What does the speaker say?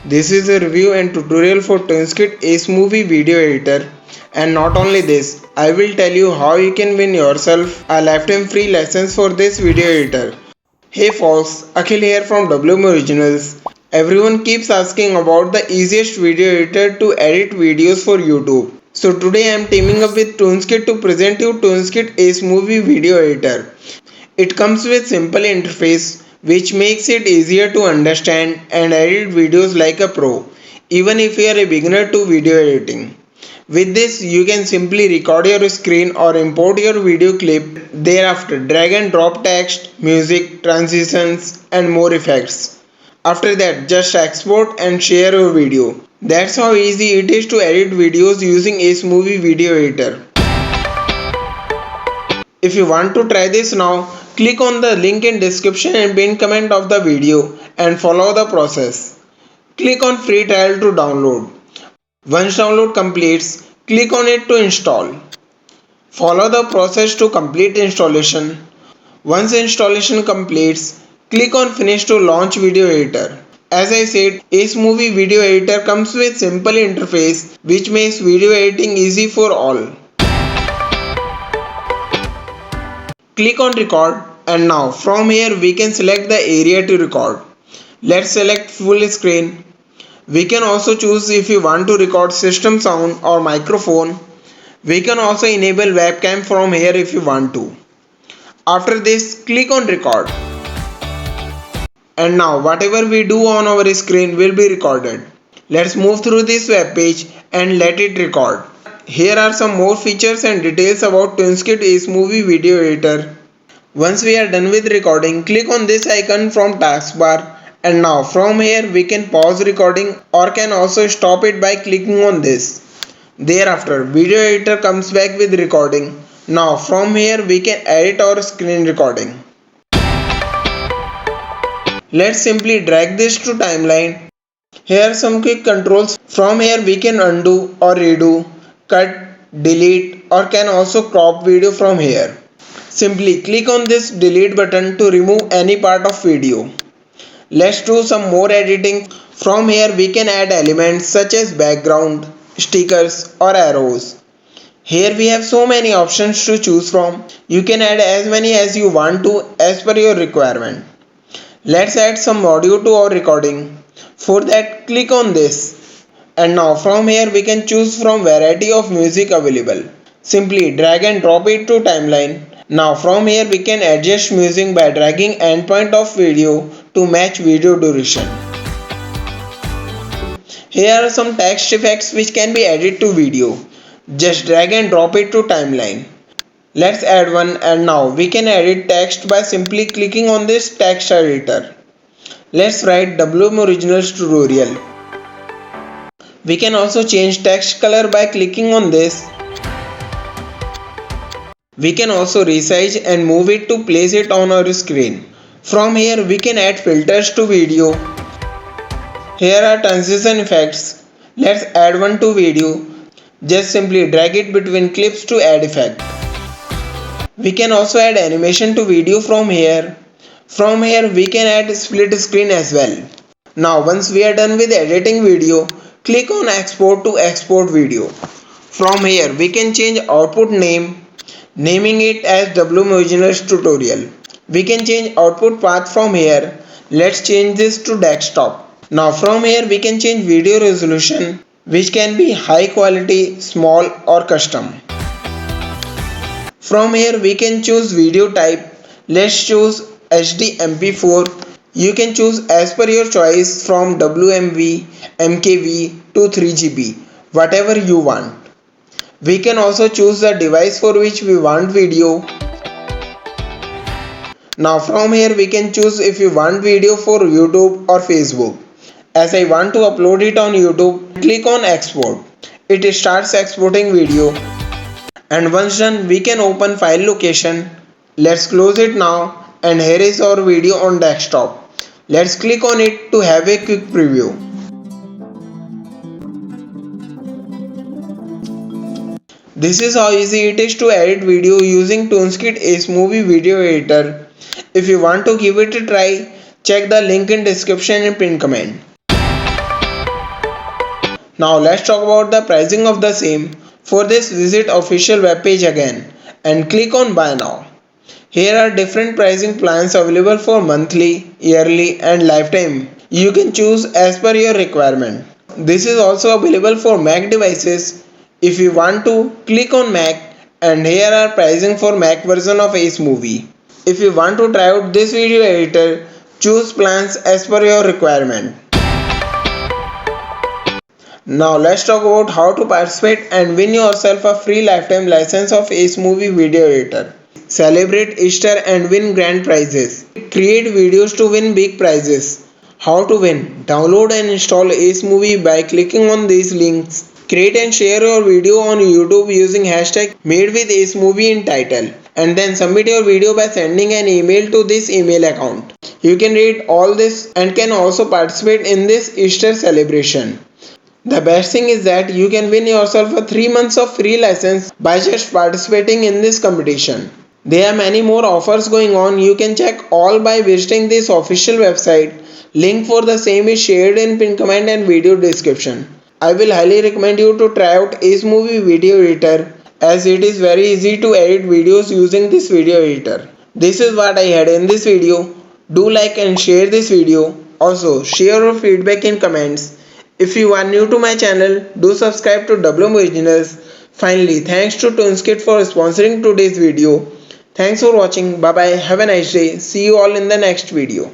This is a review and tutorial for TwinSkit Ace Movie Video Editor. And not only this, I will tell you how you can win yourself a lifetime free license for this video editor. Hey folks, Akhil here from WM Originals. Everyone keeps asking about the easiest video editor to edit videos for YouTube. So today I am teaming up with TwinSkit to present you TwinSkit Ace Movie Video Editor. It comes with simple interface which makes it easier to understand and edit videos like a pro, even if you are a beginner to video editing. With this, you can simply record your screen or import your video clip, thereafter drag and drop text, music, transitions and more effects. After that, just export and share your video. That's how easy it is to edit videos using Ace Movie Video Editor. If you want to try this now, click on the link in description and pinned comment of the video and follow the process. Click on free trial to download. Once download completes, click on it to install. Follow the process to complete installation. Once installation completes, click on finish to launch video editor. As I said, Ace Movie Video Editor comes with simple interface which makes video editing easy for all. Click on record and now from here we can select the area to record. Let's select full screen. We can also choose if you want to record system sound or microphone. We can also enable webcam from here if you want to. After this, click on record. And now whatever we do on our screen will be recorded. Let's move through this web page and let it record. Here are some more features and details about TwinSkit Ace Movie Video Editor. Once we are done with recording, click on this icon from taskbar and now from here we can pause recording or can also stop it by clicking on this. Thereafter, video editor comes back with recording. Now from here we can edit our screen recording. Let's simply drag this to timeline. Here are some quick controls. From here we can undo or redo, cut, delete or can also crop video from here. Simply click on this delete button to remove any part of video. Let's do some more editing. From here we can add elements such as background, stickers or arrows. Here we have so many options to choose from. You can add as many as you want to as per your requirement. Let's add some audio to our recording. For that, click on this. And now from here we can choose from variety of music available. Simply drag and drop it to timeline. Now from here we can adjust music by dragging endpoint of video to match video duration. Here are some text effects which can be added to video. Just drag and drop it to timeline. Let's add one and now we can edit text by simply clicking on this text editor. Let's write WM Originals tutorial. We can also change text color by clicking on this. We can also resize and move it to place it on our screen. From here we can add filters to video. Here are transition effects. Let's add one to video. Just simply drag it between clips to add effect. We can also add animation to video from here. From here we can add split screen as well. Now once we are done with editing video, click on export to export video. From here we can change output name, naming it as WM Originals tutorial. We can change output path from here. Let's change this to desktop. Now from here we can change video resolution which can be high quality, small or custom. From here we can choose video type. Let's choose HD MP4. You can choose as per your choice from WMV, MKV to 3GB, whatever you want. We can also choose the device for which we want video. Now from here we can choose if you want video for YouTube or Facebook. As I want to upload it on YouTube, click on export. It starts exporting video. And once done, we can open file location. Let's close it now and here is our video on desktop. Let's click on it to have a quick preview. This is how easy it is to edit video using TwinSkit Ace Movie Video Editor. If you want to give it a try, check the link in description and pinned comment. Now let's talk about the pricing of the same. For this, visit official webpage again and click on buy now. Here are different pricing plans available for monthly, yearly and lifetime. You can choose as per your requirement. This is also available for Mac devices. If you want to, click on Mac and here are pricing for Mac version of Ace Movie. If you want to try out this video editor, choose plans as per your requirement. Now let's talk about how to participate and win yourself a free lifetime license of Ace Movie Video Editor. Celebrate Easter and win grand prizes. Create videos to win big prizes. How to win? Download and install Ace Movie by clicking on these links. Create and share your video on YouTube using hashtag made with Ace Movie in title. And then submit your video by sending an email to this email account. You can read all this and can also participate in this Easter celebration. The best thing is that you can win yourself a 3 months of free license by just participating in this competition. There are many more offers going on. You can check all by visiting this official website. Link for the same is shared in pinned comment and video description. I will highly recommend you to try out Ace Movie Video Editor as it is very easy to edit videos using this video editor. This is what I had in this video. Do like and share this video. Also share your feedback in comments. If you are new to my channel, do subscribe to WM Originals. Finally, thanks to ToonSkit for sponsoring today's video. Thanks for watching. Bye bye. Have a nice day. See you all in the next video.